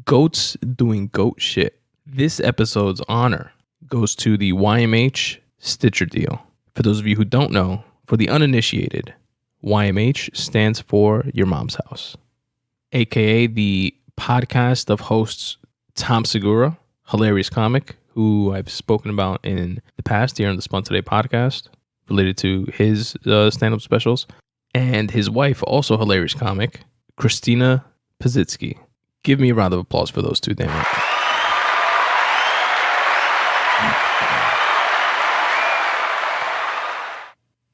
Goats doing goat shit. This episode's honor goes to the YMH Stitcher deal. For those of you who don't know, for the uninitiated, YMH stands for Your Mom's House, aka the podcast of hosts Tom Segura, hilarious comic, who I've spoken about in the past here on the Spun Today podcast, related to his stand-up specials, and his wife, also hilarious comic, Christina Pazitsky. Give me a round of applause for those two, damn it.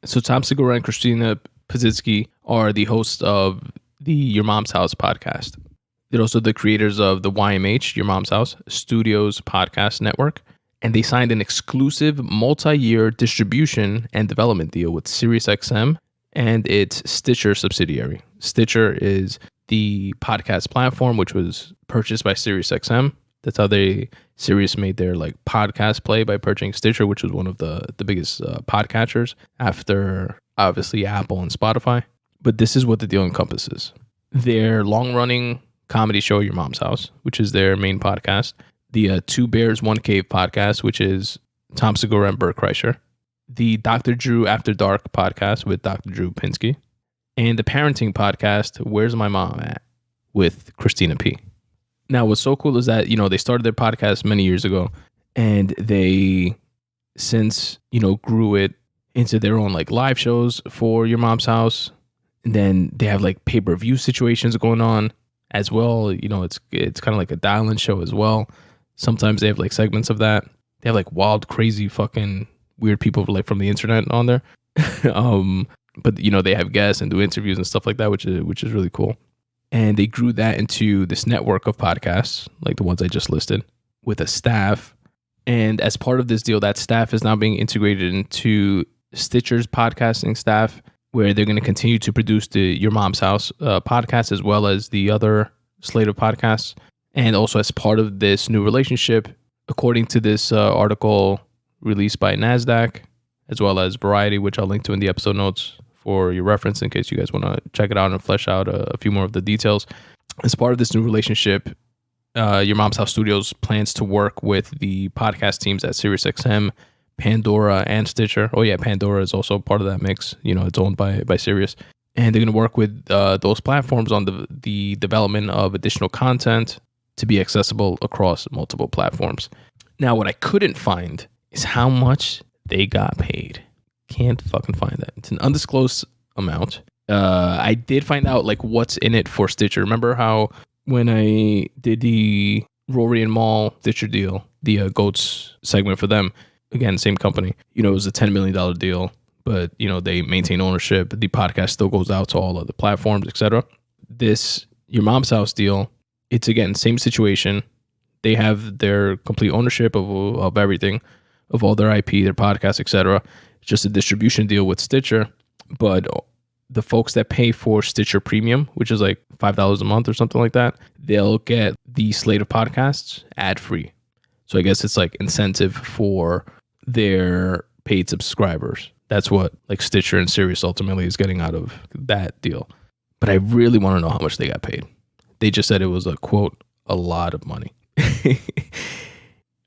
So Tom Segura and Christina Pazitsky are the hosts of the Your Mom's House podcast. They're also the creators of the YMH, Your Mom's House Studios podcast network. And they signed an exclusive multi-year distribution and development deal with SiriusXM and its Stitcher subsidiary. Stitcher is the podcast platform, which was purchased by SiriusXM. That's how Sirius made their like podcast play, by purchasing Stitcher, which was one of the biggest podcatchers after obviously Apple and Spotify. But this is what the deal encompasses. Their long-running comedy show, Your Mom's House, which is their main podcast. The Two Bears, One Cave podcast, which is Tom Segura and Bert Kreischer. The Dr. Drew After Dark podcast with Dr. Drew Pinsky. And the parenting podcast, Where's My Mom At? With Christina P. Now, what's so cool is that, they started their podcast many years ago, and they since, grew it into their own like live shows for Your Mom's House. And then they have like pay-per-view situations going on as well. It's kind of like a dial-in show as well. Sometimes they have like segments of that. They have like wild, crazy, fucking weird people like from the internet on there. But they have guests and do interviews and stuff like that, which is really cool. And they grew that into this network of podcasts, like the ones I just listed, with a staff. And as part of this deal, that staff is now being integrated into Stitcher's podcasting staff, where they're going to continue to produce the Your Mom's House podcast, as well as the other slate of podcasts. And also as part of this new relationship, according to this article released by NASDAQ, as well as Variety, which I'll link to in the episode notes for your reference in case you guys want to check it out and flesh out a few more of the details. As part of this new relationship, Your Mom's House Studios plans to work with the podcast teams at SiriusXM, Pandora, and Stitcher. Oh yeah, Pandora is also part of that mix. It's owned by Sirius. And they're going to work with those platforms on the development of additional content to be accessible across multiple platforms. Now, what I couldn't find is how much they got paid. Can't fucking find that. It's an undisclosed amount. I did find out like what's in it for Stitcher. Remember how when I did the Rory and Mal Stitcher deal, the Goats segment for them, again, same company, it was a $10 million deal, but they maintain ownership. The podcast still goes out to all of the platforms, etc. This Your Mom's House deal, it's again, same situation. They have their complete ownership of everything, of all their IP, their podcasts, etc. It's just a distribution deal with Stitcher, but the folks that pay for Stitcher Premium, which is like $5 a month or something like that, they'll get the slate of podcasts ad-free. So I guess it's like incentive for their paid subscribers. That's what like Stitcher and Sirius ultimately is getting out of that deal. But I really want to know how much they got paid. They just said it was a quote, a lot of money.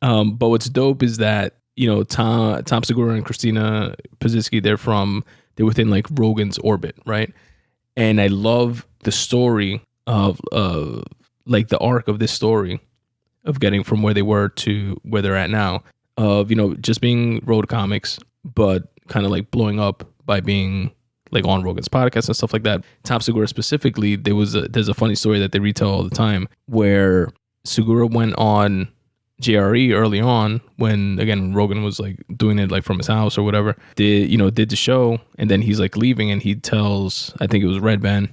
But what's dope is that, Tom Segura and Christina Pazitsky, they're within like Rogan's orbit, right? And I love the story of like the arc of this story of getting from where they were to where they're at now, of, just being road comics, but kind of like blowing up by being like on Rogan's podcast and stuff like that. Tom Segura specifically, there's a funny story that they retell all the time where Segura went on JRE early on when, again, Rogan was like doing it like from his house or whatever, did the show, and then he's like leaving and he tells, I think it was Red Band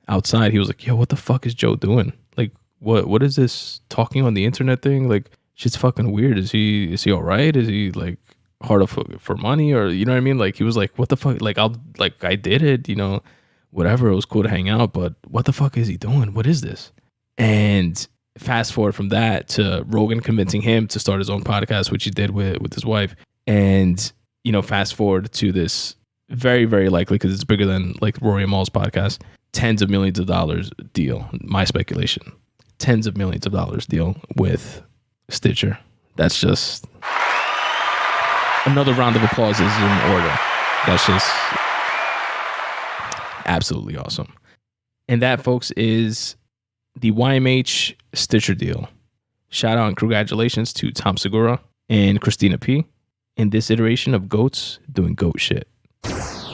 outside, he was like, yo, what the fuck is Joe doing? Like, what is this talking on the internet thing? Like, shit's fucking weird. Is he all right? Is he like hard up for money, or you know what I mean? Like, he was like, what the fuck? Like, I did it, whatever. It was cool to hang out, but what the fuck is he doing? What is this? And fast forward from that to Rogan convincing him to start his own podcast, which he did with his wife. And, fast forward to this very, very likely, because it's bigger than like Rory and Mal's podcast, tens of millions of dollars deal. My speculation, tens of millions of dollars deal with Stitcher. That's just another round of applause is in order. That's just absolutely awesome. And that, folks, is the YMH Stitcher deal. Shout out and congratulations to Tom Segura and Christina P. in this iteration of GOATs doing GOAT shit.